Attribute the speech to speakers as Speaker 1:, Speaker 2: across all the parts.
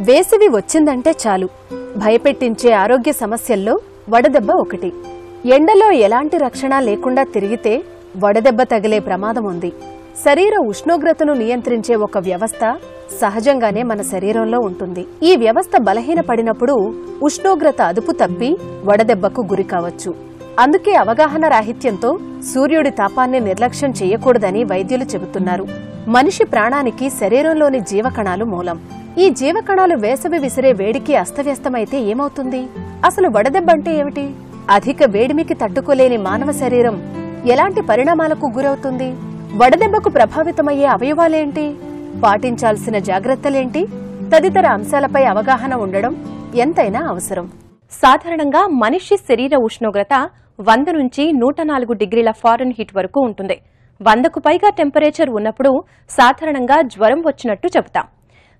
Speaker 1: వేసవి వచ్చిందంటే చాలు భయపెట్టించే ఆరోగ్య సమస్యల్లో వడదెబ్బ ఒకటి. ఎండలో ఎలాంటి రక్షణ లేకుండా తిరిగితే వడదెబ్బ తగిలే ప్రమాదం ఉంది. శరీర ఉష్ణోగ్రతను నియంత్రించే ఒక వ్యవస్థ సహజంగానే మన శరీరంలో ఉంటుంది. ఈ వ్యవస్థ బలహీనపడినప్పుడు ఉష్ణోగ్రత అదుపు తప్పి వడదెబ్బకు గురి కావచ్చు. అందుకే అవగాహన రాహిత్యంతో సూర్యుడి తాపాన్ని నిర్లక్ష్యం చేయకూడదని వైద్యులు చెబుతున్నారు. మనిషి ప్రాణానికి శరీరంలోని జీవకణాలు మూలం. ఈ జీవకణాలు వేసవి విసిరే వేడికి అస్తవ్యస్తమైతే ఏమవుతుంది? అసలు వడదెబ్బంటే ఏమిటి? అధిక వేడిమికి తట్టుకోలేని మానవ శరీరం ఎలాంటి పరిణామాలకు గురవుతుంది? వడదెబ్బకు ప్రభావితమయ్యే అవయవాలేంటి? పాటించాల్సిన జాగ్రత్తలేంటి? తదితర అంశాలపై అవగాహన ఉండడం ఎంతైనా అవసరం.
Speaker 2: సాధారణంగా మనిషి శరీర ఉష్ణోగ్రత 100 నుంచి 104 డిగ్రీల ఫారెన్హీట్ వరకు ఉంటుంది. 100కు పైగా టెంపరేచర్ ఉన్నప్పుడు సాధారణంగా జ్వరం వచ్చినట్టు చెబుతాం.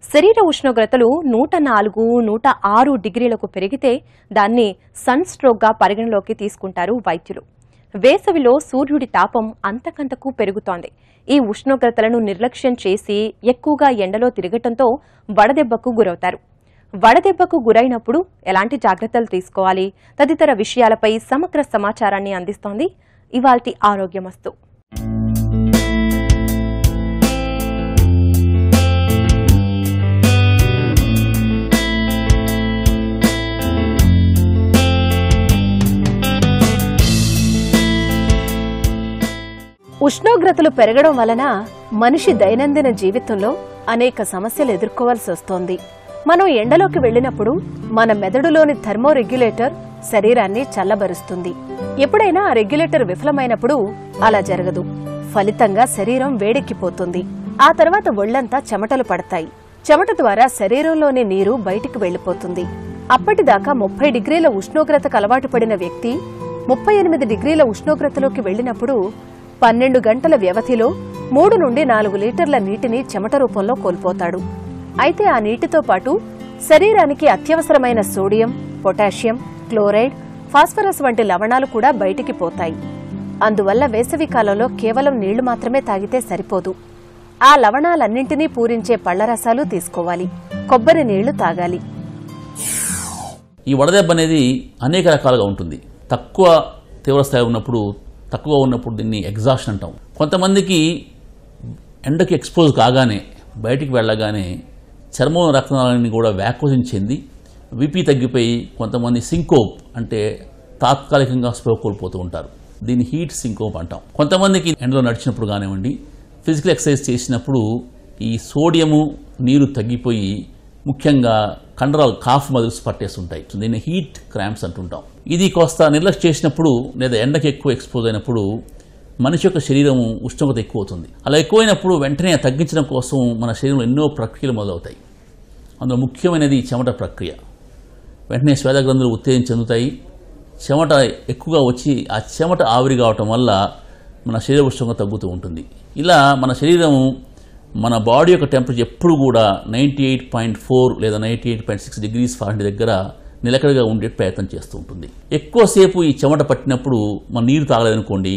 Speaker 2: శరీర ఉష్ణోగ్రతలు 104, 106 డిగ్రీలకు పెరిగితే దాన్ని సన్ స్ట్రోక్ గా పరిగణలోకి తీసుకుంటారు వైద్యులు. వేసవిలో సూర్యుడి తాపం అంతకంతకు పెరుగుతోంది. ఈ ఉష్ణోగ్రతలను నిర్లక్ష్యం చేసి ఎక్కువగా ఎండలో తిరగటంతో వడదెబ్బకు గురవుతారు. వడదెబ్బకు గురైనప్పుడు ఎలాంటి జాగ్రత్తలు తీసుకోవాలి తదితర విషయాలపై సమగ్ర సమాచారాన్ని అందిస్తోంది ఇవాల్టి ఆరోగ్యమస్తు.
Speaker 1: ఉష్ణోగ్రతలు పెరగడం వలన మనిషి దైనందిన జీవితంలో అనేక సమస్యలు ఎదుర్కోవాల్సి వస్తోంది. మనం ఎండలోకి వెళ్లినప్పుడు మన మెదడులోని థర్మో రెగ్యులేటర్ శరీరాన్ని చల్లబరుస్తుంది. ఎప్పుడైనా ఆ రెగ్యులేటర్ విఫలమైనప్పుడు అలా జరగదు. ఫలితంగా శరీరం వేడెక్కిపోతుంది. ఆ తర్వాత ఒళ్లంతా చెమటలు పడతాయి. చెమట ద్వారా శరీరంలోని నీరు బయటికి వెళ్లిపోతుంది. అప్పటిదాకా 30 డిగ్రీల ఉష్ణోగ్రతకు అలవాటు పడిన వ్యక్తి 38 డిగ్రీల ఉష్ణోగ్రతలోకి వెళ్లినప్పుడు 12 గంటల వ్యవధిలో 3 నుండి 4 లీటర్ల నీటిని చెమట రూపంలో కోల్పోతాడు. అయితే ఆ నీటితో పాటు శరీరానికి అత్యవసరమైన సోడియం, పొటాషియం, క్లోరైడ్, ఫాస్ఫరస్ వంటి లవణాలు కూడా బయటికి పోతాయి. అందువల్ల వేసవి కాలంలో కేవలం నీళ్లు మాత్రమే తాగితే సరిపోదు. ఆ లవణాలన్నింటినీ పూరించే పళ్లరసాలు తీసుకోవాలి. కొబ్బరి నీళ్లు తాగాలి.
Speaker 3: ఈ వడదెబ్బ అనేది అనేక రకాలుగా ఉంటుంది. తక్కువ తీవ్రస్థాయి ఉన్నప్పుడు, తక్కువ ఉన్నప్పుడు దీన్ని ఎగ్జాషన్ అంటాం. కొంతమందికి ఎండకి ఎక్స్పోజ్ కాగానే బయటికి వెళ్ళగానే చర్మం రక్తనాళాన్ని కూడా వ్యాకోజం చెంది విపి తగ్గిపోయి కొంతమంది సింకోప్ అంటే తాత్కాలికంగా స్పృహ కోల్పోతూ ఉంటారు. దీన్ని హీట్ సింకోప్ అంటాం. కొంతమందికి ఎండలో నడిచినప్పుడు కానివ్వండి, ఫిజికల్ ఎక్సర్సైజ్ చేసినప్పుడు ఈ సోడియము నీరు తగ్గిపోయి ముఖ్యంగా కండరాలు కాఫ్ మజిల్స్ పట్టేస్తుంటాయి. దీన్ని హీట్ క్రాంప్స్ అంటుంటాం. ఇది కాస్త నిర్లక్ష్యం చేసినప్పుడు లేదా ఎండకి ఎక్కువ ఎక్స్పోజ్ అయినప్పుడు మనిషి యొక్క శరీరం ఉష్ణోగ్రత ఎక్కువ అవుతుంది. అలా ఎక్కువైనప్పుడు వెంటనే తగ్గించడం కోసం మన శరీరంలో ఎన్నో ప్రక్రియలు మొదలవుతాయి. అందులో ముఖ్యమైనది చెమట ప్రక్రియ. వెంటనే శ్వేత గ్రంథులు ఉత్తేజం చెందుతాయి. చెమట ఎక్కువగా వచ్చి ఆ చెమట ఆవిరి కావటం వల్ల మన శరీర ఉష్ణోగ్రత తగ్గుతూ ఉంటుంది. ఇలా మన శరీరం మన బాడీ యొక్క టెంపరేచర్ ఎప్పుడు కూడా 98.4 లేదా 98.6 డిగ్రీస్ ఫారెన్హీట్ దగ్గర నిలకడగా ఉండే ప్రయత్నం చేస్తూ ఉంటుంది. ఎక్కువసేపు ఈ చెమట పట్టినప్పుడు మన నీరు తాగలేదనుకోండి,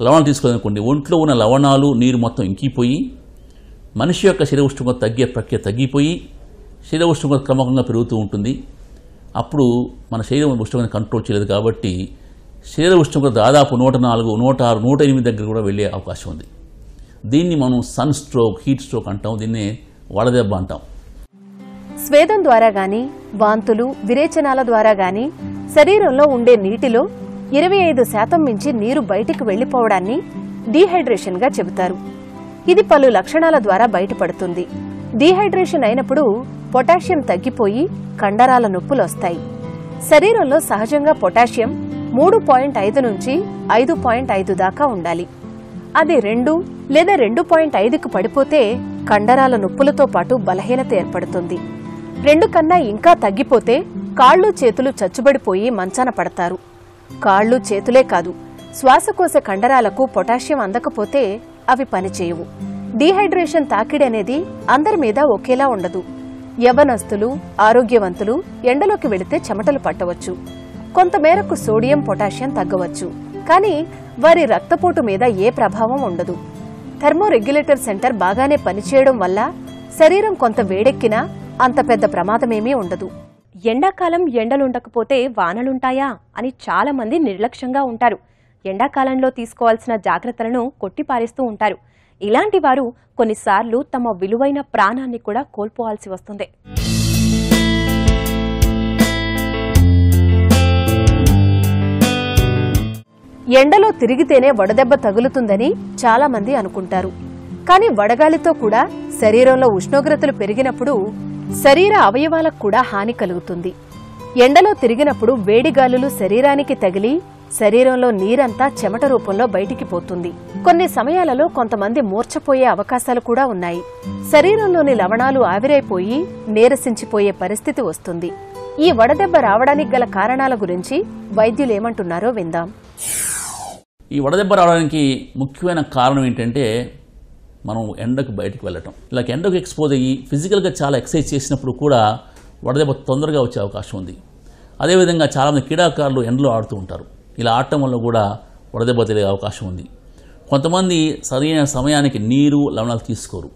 Speaker 3: లవణాలు తీసుకోలేదనుకోండి, ఒంట్లో ఉన్న లవణాలు నీరు మొత్తం ఇంకిపోయి మనిషి యొక్క శరీర ఉష్ణోగ్రత తగ్గే ప్రక్రియ తగ్గిపోయి శరీర ఉష్ణోగ్రత క్రమంగా పెరుగుతూ ఉంటుంది. అప్పుడు మన శరీరం ఉష్ణోగ్రత కంట్రోల్ చేయలేదు కాబట్టి శరీర ఉష్ణోగ్రత దాదాపు 104, 106, 108 దగ్గర కూడా వెళ్ళే అవకాశం ఉంది. దీన్ని మనం సన్ స్ట్రోక్, హీట్ స్ట్రోక్ అంటాం. దీన్నే వడదెబ్బ అంటాం.
Speaker 1: స్వేదం ద్వారా గాని, వాంతులు, విరేచనాల ద్వారా గాని శరీరంలో ఉండే నీటిలో 25% మించి నీరు బయటికి వెళ్లిపోవడాన్ని డీహైడ్రేషన్ గా చెబుతారు. ఇది పలు లక్షణాల ద్వారా బయటపడుతుంది. డీహైడ్రేషన్ అయినప్పుడు పొటాషియం తగ్గిపోయి కండరాల నొప్పులొస్తాయి. శరీరంలో సహజంగా పొటాషియం 3.5 నుంచి 5.5 దాకా ఉండాలి. అది 2 లేదా 2.5కు పడిపోతే కండరాల నొప్పులతో పాటు బలహీనత ఏర్పడుతుంది. 2 కన్నా ఇంకా తగ్గిపోతే కాళ్లు చేతులు చచ్చుబడిపోయి మంచాన పడతారు. కాళ్లు చేతులే కాదు, శ్వాసకోశ కండరాలకు పొటాషియం అందకపోతే అవి పనిచేయవు. డీహైడ్రేషన్ తాకిడి అనేది అందరి మీద ఒకేలా ఉండదు. యవ్వనస్తులు, ఆరోగ్యవంతులు ఎండలోకి వెళితే చెమటలు పట్టవచ్చు. కొంతమేరకు సోడియం, పొటాషియం తగ్గవచ్చు. కానీ వారి రక్తపోటు మీద ఏ ప్రభావం ఉండదు. థర్మోరెగ్యులేటర్ సెంటర్ బాగానే పనిచేయడం వల్ల శరీరం కొంత వేడెక్కినా అంత పెద్ద ప్రమాదమేమీ ఉండదు.
Speaker 2: ఎండాకాలం ఎండలుండకపోతే వానలుంటాయా అని చాలా మంది నిర్లక్ష్యంగా ఉంటారు. ఎండాకాలంలో తీసుకోవాల్సిన జాగ్రత్తలను కొట్టిపారేస్తూ ఉంటారు. ఇలాంటి వారు కొన్నిసార్లు తమ విలువైన ప్రాణాన్ని కూడా కోల్పోవాల్సి వస్తుంది.
Speaker 1: ఎండలో తిరిగితేనే వడదెబ్బ తగులుతుందని చాలా మంది అనుకుంటారు. కానీ వడగాలితో కూడా శరీరంలో ఉష్ణోగ్రతలు పెరిగినప్పుడు శరీర అవయవాలకు కూడా హాని కలుగుతుంది. ఎండలో తిరిగినప్పుడు వేడిగాలులు శరీరానికి తగిలి శరీరంలో నీరంతా చెమట రూపంలో బయటికి పోతుంది. కొన్ని సమయాలలో కొంతమంది మూర్ఛపోయే అవకాశాలు కూడా ఉన్నాయి. శరీరంలోని లవణాలు ఆవిరైపోయి నీరసించిపోయే పరిస్థితి వస్తుంది. ఈ వడదెబ్బ రావడానికి గల కారణాల గురించి వైద్యులేమంటున్నారో విందాం.
Speaker 3: ఈ వడదెబ్బ రావడానికి ముఖ్యమైన కారణం ఏంటంటే మనం ఎండకు బయటకు వెళ్ళటం. ఇలా ఎండకు ఎక్స్పోజ్ అయ్యి ఫిజికల్గా చాలా ఎక్సర్సైజ్ చేసినప్పుడు కూడా వడదెబ్బ తొందరగా వచ్చే అవకాశం ఉంది. అదేవిధంగా చాలామంది క్రీడాకారులు ఎండలో ఆడుతూ ఉంటారు. ఇలా ఆడటం వల్ల కూడా వడదెబ్బ తెలిగే అవకాశం ఉంది. కొంతమంది సరైన సమయానికి నీరు, లవణాలు తీసుకోరు.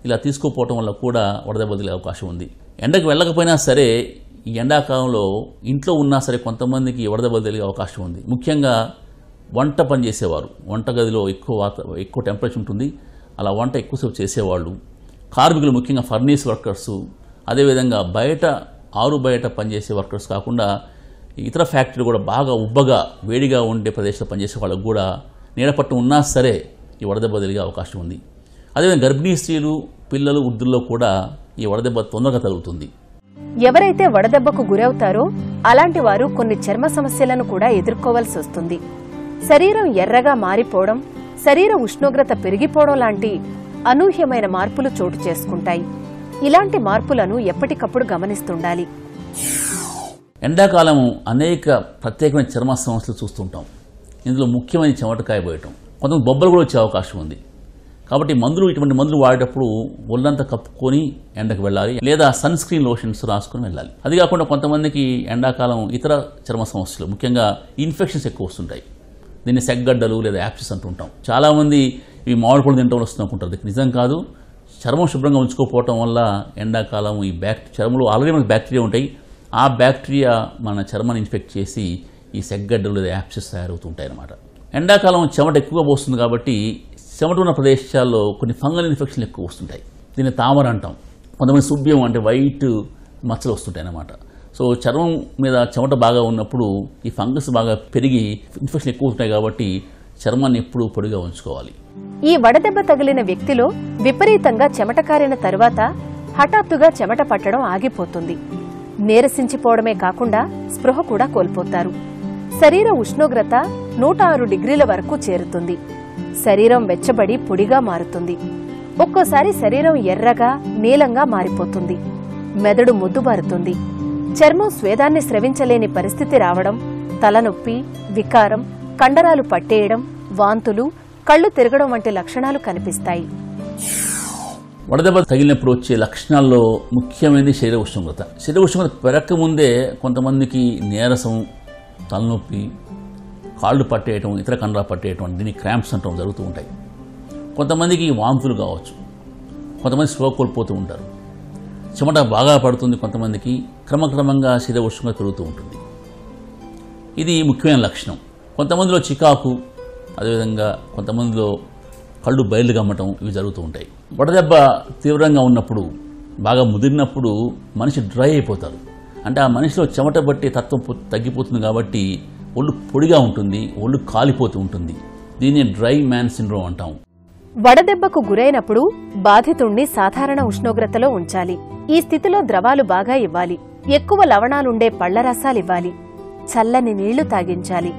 Speaker 3: ఇలా తీసుకోకపోవటం వల్ల కూడా వడదెబ్బ తెలిగే అవకాశం ఉంది. ఎండకు వెళ్ళకపోయినా సరే ఈ ఎండాకాలంలో ఇంట్లో ఉన్నా సరే కొంతమందికి వడదెబ్బ తెలిగే అవకాశం ఉంది. ముఖ్యంగా వంట పని చేసేవారు, వంటగదిలో ఎక్కువ టెంపరేచర్ ఉంటుంది, అలా వంట ఎక్కువసేపు చేసేవాళ్ళు, కార్మికులు ముఖ్యంగా ఫర్నీస్ వర్కర్సు, అదేవిధంగా ఆరు బయట పనిచేసే వర్కర్స్ కాకుండా ఇతర ఫ్యాక్టరీలు కూడా బాగా ఉబ్బగా వేడిగా ఉండే ప్రదేశంలో పనిచేసే వాళ్ళకు కూడా నీడపట్టు ఉన్నా సరే ఈ వడదెబ్బ తెలిగే అవకాశం ఉంది. అదేవిధంగా గర్భిణీ స్త్రీలు, పిల్లలు, వృద్ధుల్లో కూడా ఈ వడదెబ్బ తొందరగా తగులుతుంది.
Speaker 1: ఎవరైతే వడదెబ్బకు గురవుతారో అలాంటి వారు కొన్ని చర్మ సమస్యలను కూడా ఎదుర్కోవాల్సి వస్తుంది. శరీరం ఎర్రగా మారిపోవడం, శరీర ఉష్ణోగ్రత పెరిగిపోవడం లాంటి అనూహ్యమైన మార్పులు చోటు చేసుకుంటాయి. ఇలాంటి మార్పులను ఎప్పటికప్పుడు గమనిస్తుండాలి.
Speaker 3: ఎండాకాలం అనేక ప్రత్యేకమైన చర్మ సమస్యలు చూస్తుంటాం. ఇందులో ముఖ్యమైన చెమటకాయ పోయటం, కొంతమంది బొబ్బలు కూడా వచ్చే అవకాశం ఉంది. కాబట్టి ఇటువంటి మందులు వాడేటప్పుడు ఒళ్ళంతా కప్పుకొని ఎండకు వెళ్ళాలి, లేదా సన్ స్క్రీన్ లోషన్స్ రాసుకొని వెళ్ళాలి. అది కాకుండా కొంతమందికి ఎండాకాలం ఇతర చర్మ సమస్యలు, ముఖ్యంగా ఇన్ఫెక్షన్స్ ఎక్కువ వస్తుంటాయి. దీన్ని సెగ్గడ్డలు లేదా యాప్సిస్ అంటుంటాం. చాలామంది ఇవి మామిడి పళ్ళు తింటూ వస్తూ అనుకుంటారు. నిజం కాదు. చర్మం శుభ్రంగా ఉంచుకోకపోవటం వల్ల ఎండాకాలం ఈ చర్మంలో ఆల్రెడీ మనకు బ్యాక్టీరియా ఉంటాయి. ఆ బ్యాక్టీరియా మన చర్మాన్ని ఇన్ఫెక్ట్ చేసి ఈ సెగ్గడ్డలు లేదా యాప్సిస్ తయారవుతుంటాయి అన్నమాట. ఎండాకాలం చెమట ఎక్కువగా పోస్తుంది కాబట్టి చెమట ఉన్న ప్రదేశాల్లో కొన్ని ఫంగల్ ఇన్ఫెక్షన్లు ఎక్కువ వస్తుంటాయి. దీన్ని తామర అంటాం. కొంతమంది సుభ్యం అంటే వైట్ మచ్చలు వస్తుంటాయి అన్నమాట. సో చర్మం మీద చెమట బాగా ఉన్నప్పుడు ఈ ఫంగస్ బాగా పెరిగి ఇన్ఫెక్షన్ ఎక్కువ ఉంటాయి కాబట్టి చర్మాన్ని ఎప్పుడూ పొడిగా ఉంచుకోవాలి.
Speaker 1: ఈ వడదెబ్బ తగిలిన వ్యక్తిలో విపరీతంగా చెమట కారిన తరువాత హఠాత్తుగా చెమట పట్టడం ఆగిపోతుంది. నీరసించిపోవడమే కాకుండా స్పృహ కూడా కోల్పోతారు. శరీర ఉష్ణోగ్రత 106 డిగ్రీల వరకు చేరుతుంది. శరీరం వెచ్చబడి పొడిగా మారుతుంది. ఒక్కోసారి శరీరం ఎర్రగా, నీలంగా మారిపోతుంది. మెదడు మొద్దుబారుతుంది. చర్మం స్వేదాన్ని స్రవించలేని పరిస్థితి రావడం, తలనొప్పి, వికారం, కండరాలు పట్టేయడం, వాంతులు, కళ్ళు తిరగడం వంటి లక్షణాలు కనిపిస్తాయి.
Speaker 3: వడదెబ్బ తగిలినప్పుడు వచ్చే లక్షణాల్లో ముఖ్యమైనది శరీర ఉష్ణోగ్రత. శరీర ఉష్ణోగ్రత పెరగకముందే కొంతమందికి నీరసం, తలనొప్పి, కాళ్ళు పట్టేయటం, ఇతర కండరాలు పట్టేయటం, దీన్ని క్రాంప్స్ అంటాం జరుగుతూ ఉంటాయి. కొంతమందికి వాంతులు కావచ్చు, కొంతమంది స్పృహ కోల్పోతూ ఉంటారు. చెమట బాగా పడుతుంది. కొంతమందికి క్రమక్రమంగా శరీర ఉష్ణోగ్రత పెరుగుతూ ఉంటుంది. ఇది ముఖ్యమైన లక్షణం. కొంతమందిలో చికాకు, అదేవిధంగా కొంతమందిలో కళ్ళు బయలు గమ్మటం, ఇవి జరుగుతూ ఉంటాయి. వడదెబ్బ తీవ్రంగా ఉన్నప్పుడు, బాగా ముదిరినప్పుడు మనిషి డ్రై అయిపోతారు. అంటే ఆ మనిషిలో చెమట బట్టి తత్వం తగ్గిపోతుంది కాబట్టి ఒళ్ళు పొడిగా ఉంటుంది, ఒళ్ళు కాలిపోతూ ఉంటుంది. దీన్ని డ్రై మ్యాన్ సిండ్రోమ్ అంటాం.
Speaker 1: వడదెబ్బకు గురైనప్పుడు బాధితుణ్ణి సాధారణ ఉష్ణోగ్రతలో ఉంచాలి. ఈ స్థితిలో ద్రవాలు బాగా ఇవ్వాలి. ఎక్కువ లవణాలుండే పళ్ల రసాలివ్వాలి. చల్లని నీళ్లు తాగించాలి.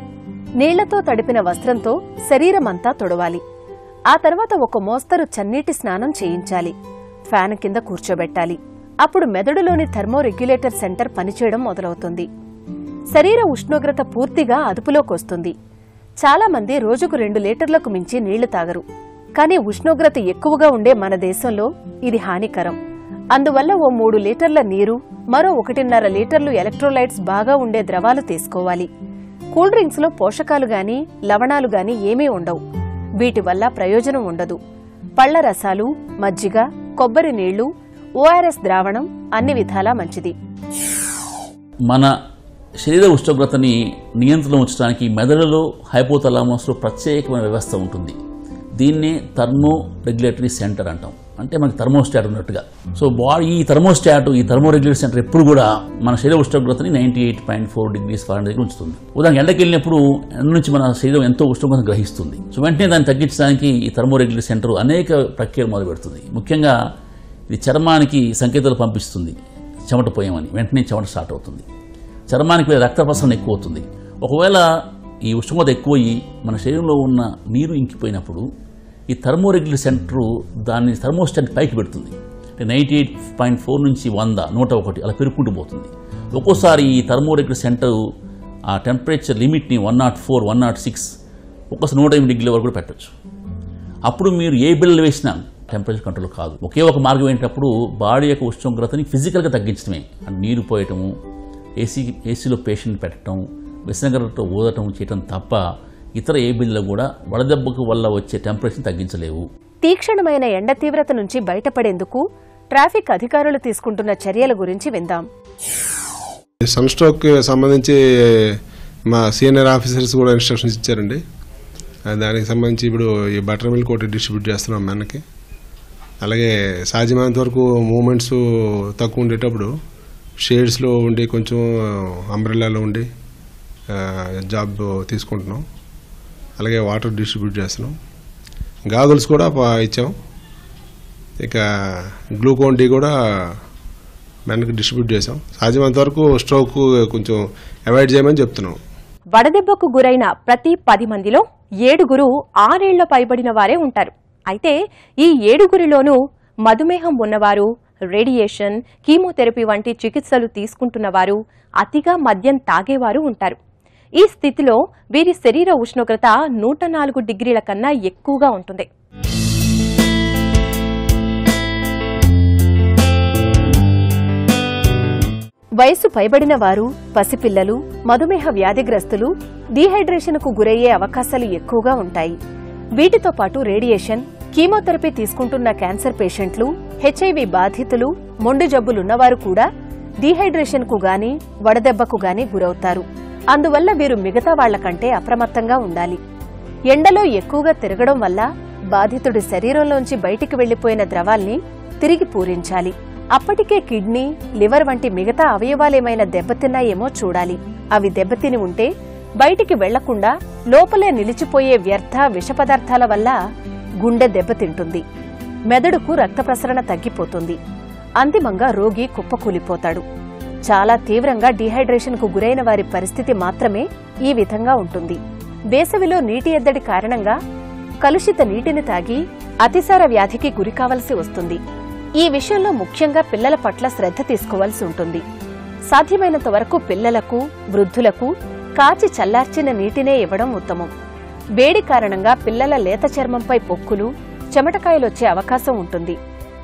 Speaker 1: నీళ్లతో తడిపిన వస్త్రంతో శరీరమంతా తొడవాలి. ఆ తర్వాత ఒక మోస్తరు చన్నీటి స్నానం చేయించాలి. ఫ్యాన్ కింద కూర్చోబెట్టాలి. అప్పుడు మెదడులోని థర్మోరెగ్యులేటర్ సెంటర్ పనిచేయడం మొదలవుతుంది. శరీర ఉష్ణోగ్రత పూర్తిగా అదుపులోకొస్తుంది. చాలా మంది రోజుకు 2 లీటర్లకు మించి నీళ్లు తాగరు. కానీ ఉష్ణోగ్రత ఎక్కువగా ఉండే మన దేశంలో ఇది హానికరం. అందువల్ల ఓ 3 లీటర్ల నీరు, మరో 1.5 లీటర్లు ఎలక్ట్రోలైట్స్ బాగా ఉండే ద్రవాలు తీసుకోవాలి. కూల్ డ్రింక్స్ లో పోషకాలు గాని లవణాలు గాని ఏమీ ఉండవు. వీటి వల్ల ప్రయోజనం ఉండదు. పళ్ల రసాలు, మజ్జిగ, కొబ్బరి నీళ్లు, ఓఆర్ఎస్ ద్రావణం అన్ని విధాలా మంచిది.
Speaker 3: మన శరీర ఉష్ణోగ్రతని నియంత్రణ ఉంచడానికి మెదడులో హైపోథలామస్లో ప్రత్యేకమైన వ్యవస్థ ఉంటుంది. దీన్నే థర్మో రెగ్యులేటరీ సెంటర్ అంటాం. అంటే మనకి థర్మోస్టాట్ ఉన్నట్టుగా. సో ఈ థర్మోస్టాట్, ఈ థర్మో రెగ్యులేటరీ సెంటర్ ఎప్పుడు కూడా మన శరీర ఉష్ణోగ్రతని 98.4 డిగ్రీస్ ఫారెన్హీట్ దగ్గర ఉంచుతుంది. ఉదాహరణకి ఎండకి వెళ్ళినప్పుడు ఎండ నుంచి మన శరీరం ఎంతో ఉష్ణోగ్రత గ్రహిస్తుంది. సో వెంటనే దాన్ని తగ్గించడానికి ఈ థర్మో రెగ్యులేటరీ సెంటర్ అనేక ప్రక్రియలు మొదలు పెడుతుంది. ముఖ్యంగా ఇది చర్మానికి సంకేతాలు పంపిస్తుంది, చెమట పోయామని. వెంటనే చెమట స్టార్ట్ అవుతుంది. చర్మానికి రక్త ప్రసరణ ఎక్కువ అవుతుంది. ఒకవేళ ఈ ఉష్ణోగ్రత ఎక్కువయ్యి మన శరీరంలో ఉన్న నీరు ఇంకిపోయినప్పుడు ఈ థర్మో రెగ్యులేటరీ సెంటర్ దాన్ని థర్మోస్టాట్ పైకి పెడుతుంది. 98.4 నుంచి 100, 101 అలా పెరుగుకుంటూ పోతుంది. ఒక్కోసారి ఈ థర్మో రెగ్యులేటరీ సెంటర్ ఆ టెంపరేచర్ లిమిట్ని 104, 106, ఒక్కోసారి 108 డిగ్రీల వరకు కూడా పెట్టచ్చు. అప్పుడు మీరు ఏ బిళ్ళలు వేసినా టెంపరేచర్ కంట్రోల్ కాదు. ఒకే ఒక మార్గం ఏంటప్పుడు బాడీ యొక్క ఉష్ణోగ్రతని ఫిజికల్గా తగ్గించడమే. అంటే నీరు పోయటము, ఏసీలో పేషెంట్ పెట్టడం, విసనగరతో ఊదటం చేయటం తప్ప ఇతర ఏ బిళ్ళలో కూడా వడదెబ్బకు వల్ల వచ్చే టెంపరేచర్ తగ్గించలేవు.
Speaker 1: తీక్షణమైన ఎండ తీవ్రత నుంచి బయటపడేందుకు ట్రాఫిక్ అధికారులు తీసుకుంటున్న చర్యల గురించి విందాం.
Speaker 4: సన్ స్ట్రోక్ సంబంధించి మా సీనియర్ ఆఫీసర్స్ కూడా ఇన్స్ట్రక్షన్స్ ఇచ్చారండి. దానికి సంబంధించి ఇప్పుడు ఈ బటర్ మిల్క్ ఒకటి డిస్ట్రిబ్యూట్ చేస్తున్నాం మనకి. అలాగే సాధ్యమైనంత వరకు మూమెంట్స్ తక్కువ ఉండేటప్పుడు షేడ్స్లో ఉండి కొంచెం అంబ్రెల్లాలో ఉండి జాబ్ తీసుకుంటున్నాం. అలాగే వాటర్ డిస్ట్రిబ్యూట్ చేస్తున్నాం. గాగుల్స్ కూడా ఇచ్చాం. ఇక గ్లూకోన్ డి కూడా మనకి డిస్ట్రిబ్యూట్ చేసాం. సాధ్యమైనంత వరకు స్ట్రోక్ కొంచెం అవాయిడ్ చేయమని చెప్తున్నాం.
Speaker 2: వడదెబ్బకు గురైన ప్రతి 10 మందిలో 7 6 పైబడిన వారే ఉంటారు. అయితే ఈ 7 మధుమేహం ఉన్నవారు, రేడియేషన్, కీమోథెరపీ వంటి చికిత్సలు తీసుకుంటున్నవారు, అతిగా మద్యం తాగేవారు ఉంటారు. ఈ స్థితిలో వీరి శరీర ఉష్ణోగ్రత 104 డిగ్రీల కన్నా ఎక్కువగా ఉంటుంది.
Speaker 1: వయసు పైబడిన వారు, పసిపిల్లలు, మధుమేహ వ్యాధిగ్రస్తులు డీహైడ్రేషన్కు గురయ్యే అవకాశాలు ఎక్కువగా ఉంటాయి. వీటితో పాటు రేడియేషన్, కీమోథెరపీ తీసుకుంటున్న క్యాన్సర్ పేషెంట్లు, హెచ్ఐవి బాధితులు, మొండి జబ్బులున్నవారు కూడా డీహైడ్రేషన్కు గాని వడదెబ్బకు గాని గురవుతారు. అందువల్ల వీరు మిగతా వాళ్లకంటే అప్రమత్తంగా ఉండాలి. ఎండలో ఎక్కువగా తిరగడం వల్ల బాధితుడి శరీరంలోంచి బయటికి వెళ్లిపోయిన ద్రవాల్ని తిరిగి పూరించాలి. అప్పటికే కిడ్నీ, లివర్ వంటి మిగతా అవయవాలేమైనా దెబ్బతిన్నాయేమో చూడాలి. అవి దెబ్బతిని ఉంటే బయటికి వెళ్లకుండా లోపలే నిలిచిపోయే వ్యర్థ విష పదార్థాల వల్ల గుండె దెబ్బతింటుంది. మెదడుకు రక్త ప్రసరణ తగ్గిపోతుంది. అంతిమంగా రోగి కుప్పకూలిపోతాడు. చాలా తీవ్రంగా డీహైడ్రేషన్కు గురైన వారి పరిస్థితి మాత్రమే ఈ విధంగా ఉంటుంది. వేసవిలో నీటి ఎద్దడి కారణంగా కలుషిత నీటిని తాగి అతిసార వ్యాధికి గురికావలసి వస్తుంది. ఈ విషయంలో ముఖ్యంగా పిల్లల పట్ల శ్రద్ధ తీసుకోవాల్సి ఉంటుంది. సాధ్యమైనంత వరకు పిల్లలకు, వృద్ధులకు కాచి చల్లార్చిన నీటినే ఇవ్వడం ఉత్తమం. వేడి కారణంగా పిల్లల లేత చర్మంపై పొక్కులు, చెమటకాయలొచ్చే అవకాశం ఉంటుంది.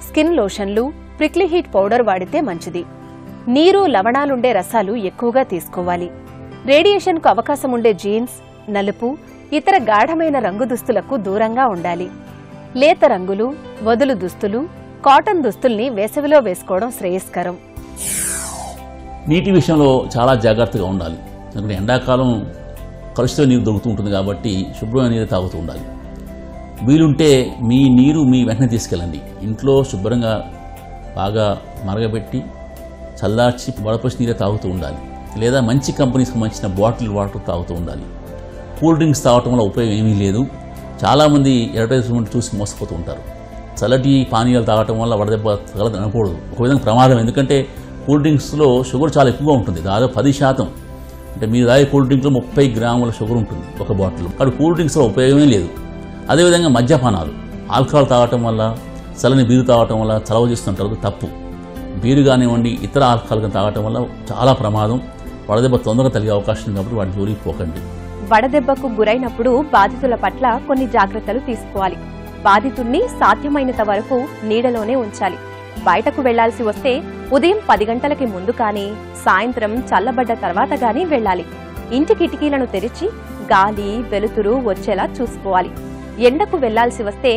Speaker 1: స్కిన్ లోషన్లు, ప్రిక్లీ హీట్ పౌడర్ వాడితే మంచిది. నీరు, లవణాలుండే రసాలు ఎక్కువగా తీసుకోవాలి. రేడియేషన్కు అవకాశముండే జీన్స్, నలుపు, ఇతర గాఢమైన రంగు దుస్తులకు దూరంగా ఉండాలి. లేత రంగులు, వదులు దుస్తులు, కాటన్ దుస్తుల్ని వేసవిలో వేసుకోవడం శ్రేయస్కరం.
Speaker 3: నీటి విషయంలో చాలా జాగ్రత్తగా ఉండాలి. ఎందుకంటే ఎండాకాలం కలుషిత నీరు దొరుకుతూ ఉంటుంది కాబట్టి శుభ్రమైన నీరు తాగుతూ ఉండాలి. వీలుంటే మీ నీరు మీ వెంటనే తీసుకెళ్ళండి. ఇంట్లో శుభ్రంగా బాగా మరగబెట్టి చల్లార్చి వడపోసి నీరే తాగుతూ ఉండాలి. లేదా మంచి కంపెనీస్కి మంచిన బాటిల్ వాటర్ తాగుతూ ఉండాలి. కూల్ డ్రింక్స్ తాగటం వల్ల ఉపయోగం ఏమీ లేదు. చాలామంది అడ్వర్టైజ్మెంట్ చూసి మోసపోతూ ఉంటారు. చల్లటి పానీయాలు తాగటం వల్ల వడదెబ్బ తగలదు అనకూడదు. ఒక విధంగా ప్రమాదం. ఎందుకంటే కూల్ డ్రింక్స్లో షుగర్ చాలా ఎక్కువగా ఉంటుంది. దాదాపు 10%. అంటే మీరు తాగే కూల్ డ్రింక్లో 30 గ్రాముల షుగర్ ఉంటుంది ఒక బాటిల్లో. కాబట్టి కూల్ డ్రింక్స్లో ఉపయోగమే లేదు. అదేవిధంగా మద్యపానాలు, ఆల్కహాల్ తాగటం వల్ల, చల్లని బీరు తాగటం వల్ల చలవ చేస్తుంటారు. తప్పు. బీరు కానివ్వండి, ఇతర ఆల్కహాల్ తాగటం వల్ల చాలా ప్రమాదం. వడదెబ్బ తొందరగా తగిలే అవకాశం ఉంది. కాబట్టి వాటి జోలికి పోకండి.
Speaker 2: వడదెబ్బకు గురైనప్పుడు బాధితుల పట్ల కొన్ని జాగ్రత్తలు తీసుకోవాలి. బాధితుణ్ణి సాధ్యమైనంత వరకు నీడలోనే ఉంచాలి. బయటకు వెళ్లాల్సి వస్తే ఉదయం 10 గంటలకి ముందు కానీ, సాయంత్రం చల్లబడ్డ తర్వాత గానీ వెళ్లాలి. ఇంటి కిటికీలను తెరిచి గాలి, వెలుతురు వచ్చేలా చూసుకోవాలి. ఎండకు వెళ్లాల్సి వస్తే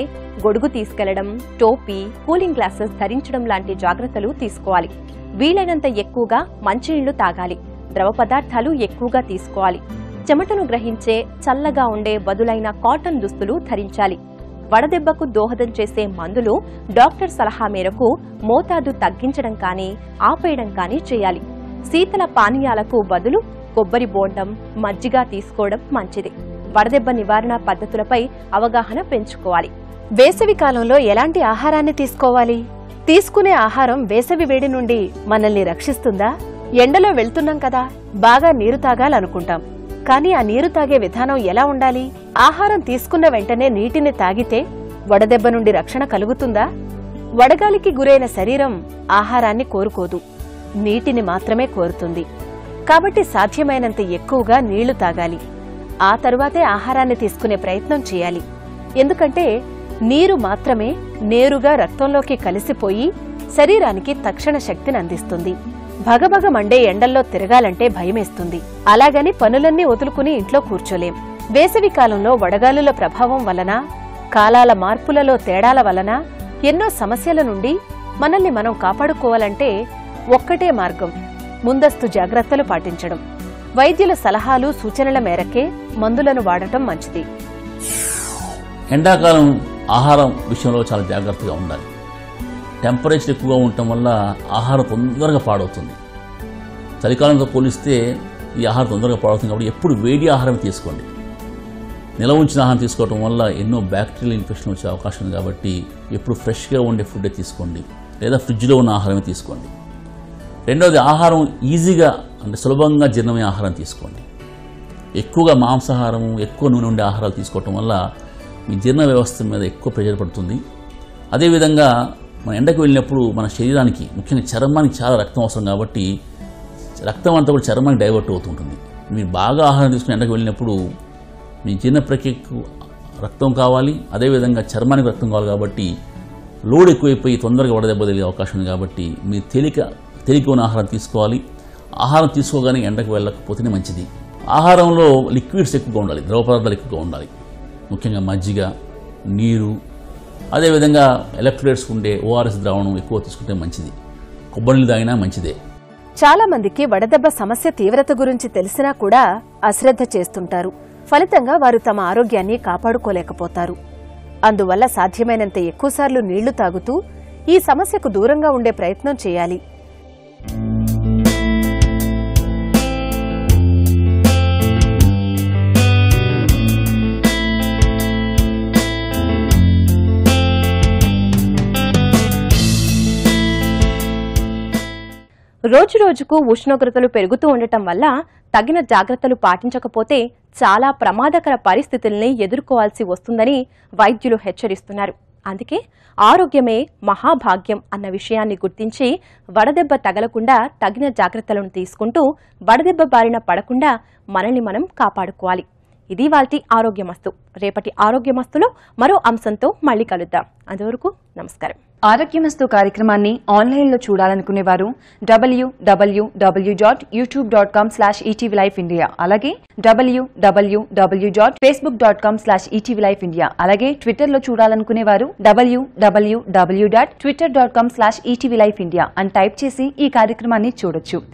Speaker 2: గొడుగు తీసుకెళ్లడం, టోపీ, కూలింగ్ గ్లాసెస్ ధరించడం లాంటి జాగ్రత్తలు తీసుకోవాలి. వీలైనంత ఎక్కువగా మంచినీళ్లు తాగాలి. ద్రవ పదార్థాలు ఎక్కువగా తీసుకోవాలి. చెమటను గ్రహించే చల్లగా ఉండే బదులైన కాటన్ దుస్తులు ధరించాలి. వడదెబ్బకు దోహదం చేసే మందులు డాక్టర్ సలహా మేరకు మోతాదు తగ్గించడం కానీ, ఆపేయడం కానీ చేయాలి. శీతల పానీయాలకు బదులు కొబ్బరి బోండం, మజ్జిగ తీసుకోవడం మంచిది. వడదెబ్బ నివారణ పద్ధతులపై అవగాహన పెంచుకోవాలి.
Speaker 1: వేసవి కాలంలో ఎలాంటి ఆహారాన్ని తీసుకోవాలి? తీసుకునే ఆహారం వేసవి వేడి నుండి మనల్ని రక్షిస్తుందా? ఎండలో వెళ్తున్నాం కదా, బాగా నీరు తాగాలనుకుంటాం. కానీ ఆ నీరు తాగే విధానం ఎలా ఉండాలి? ఆహారం తీసుకున్న వెంటనే నీటిని తాగితే వడదెబ్బ నుండి రక్షణ కలుగుతుందా? వడగాలికి గురైన శరీరం ఆహారాన్ని కోరుకోదు, నీటిని మాత్రమే కోరుతుంది. కాబట్టి సాధ్యమైనంత ఎక్కువగా నీళ్లు తాగాలి. ఆ తరువాతే ఆహారాన్ని తీసుకునే ప్రయత్నం చేయాలి. ఎందుకంటే నీరు మాత్రమే నేరుగా రక్తంలోకి కలిసిపోయి శరీరానికి తక్షణ శక్తిని అందిస్తుంది. భగభగ మండే ఎండల్లో తిరగాలంటే భయమేస్తుంది. అలాగని పనులన్నీ వదులుకుని ఇంట్లో కూర్చోలేం. వేసవి కాలంలో వడగాలుల ప్రభావం వలన, కాలాల మార్పులలో తేడాల వలన ఎన్నో సమస్యల నుండి మనల్ని మనం కాపాడుకోవాలంటే ఒక్కటే మార్గం, ముందస్తు జాగ్రత్తలు పాటించడం. వైద్యుల సలహాలు, సూచనల మేరకే మందులను వాడటం మంచిది.
Speaker 3: ఎండాకాలం ఆహారం విషయంలో చాలా జాగ్రత్తగా ఉండాలి. టెంపరేచర్ ఎక్కువగా ఉండటం వల్ల ఆహారం తొందరగా పాడవుతుంది. చలికాలంతో పోలిస్తే ఈ ఆహారం తొందరగా పాడవుతుంది. కాబట్టి ఎప్పుడు వేడి ఆహారం తీసుకోండి. నిల్వ ఉంచిన ఆహారం తీసుకోవడం వల్ల ఎన్నో బ్యాక్టీరియల్ ఇన్ఫెక్షన్ వచ్చే అవకాశం ఉంది. కాబట్టి ఎప్పుడు ఫ్రెష్గా ఉండే ఫుడ్డే తీసుకోండి, లేదా ఫ్రిడ్జ్లో ఉన్న ఆహారమే తీసుకోండి. రెండవది, ఆహారం ఈజీగా అంటే సులభంగా జీర్ణమయ్యే ఆహారం తీసుకోండి. ఎక్కువగా మాంసాహారము, ఎక్కువ నూనె ఉండే ఆహారాలు తీసుకోవటం వల్ల మీ జీర్ణ వ్యవస్థ మీద ఎక్కువ ప్రెషర్ పడుతుంది. అదేవిధంగా మన ఎండకు వెళ్ళినప్పుడు మన శరీరానికి, ముఖ్యంగా చర్మానికి చాలా రక్తం అవసరం. కాబట్టి రక్తం అంతా కూడా చర్మానికి డైవర్ట్ అవుతుంటుంది. మీరు బాగా ఆహారం తీసుకుని ఎండకు వెళ్ళినప్పుడు మీ జీర్ణ ప్రక్రియకు రక్తం కావాలి, అదేవిధంగా చర్మానికి రక్తం కావాలి. కాబట్టి లోడ్ ఎక్కువైపోయి తొందరగా వడదెబ్బ తగిలే అవకాశం ఉంది. కాబట్టి మీరు తేలిక ఉన్న ఆహారం తీసుకోవాలి. ఆహారం తీసుకోగానే ఎండకు వెళ్ళకపోతేనే మంచిది. ఆహారంలో లిక్విడ్స్ ఎక్కువగా ఉండాలి, ద్రవ పదార్థాలు ఎక్కువగా ఉండాలి. ముఖ్యంగా మజ్జిగ, నీరు, అదేవిధంగా ఎలక్ట్రోలైట్స్ ఉండే ఓఆర్ఎస్ ద్రావణం ఎక్కువ తీసుకుంటే మంచిది. కొబ్బరి నీళ్ళు తాగినా మంచిదే.
Speaker 1: చాలా మందికి వడదెబ్బ సమస్య తీవ్రత గురించి తెలిసినా కూడా అశ్రద్ధ చేస్తుంటారు. ఫలితంగా వారు తమ ఆరోగ్యాన్ని కాపాడుకోలేకపోతారు. అందువల్ల సాధ్యమైనంత ఎక్కువసార్లు నీళ్లు తాగుతూ ఈ సమస్యకు దూరంగా ఉండే ప్రయత్నం చేయాలి.
Speaker 2: రోజురోజుకు ఉష్ణోగ్రతలు పెరుగుతూ ఉండటం వల్ల తగిన జాగ్రత్తలు పాటించకపోతే చాలా ప్రమాదకర పరిస్థితుల్ని ఎదుర్కోవాల్సి వస్తుందని వైద్యులు హెచ్చరిస్తున్నారు. అందుకే ఆరోగ్యమే మహాభాగ్యం అన్న విషయాన్ని గుర్తించి వడదెబ్బ తగలకుండా తగిన జాగ్రత్తలను తీసుకుంటూ వడదెబ్బ బారిన పడకుండా మనల్ని మనం కాపాడుకోవాలి. ఇది వాల్టి ఆరోగ్యమస్తు. రేపటి ఆరోగ్యమస్తులో మరో అంశంతో మళ్ళీ కలుద్దాం. అంతవరకు నమస్కారం.
Speaker 5: ఆరోగ్యమస్తు కార్యక్రమాన్ని ఆన్లైన్లో చూడాలనుకునేవారు www.youtube.com/etvlifeindia, అలాగే www.facebook.com/etvlifeindia, అలాగే ట్విట్టర్లో చూడాలనుకునేవారు www.twitter.com/etvlifeindia అని టైప్ చేసి ఈ కార్యక్రమాన్ని చూడొచ్చు.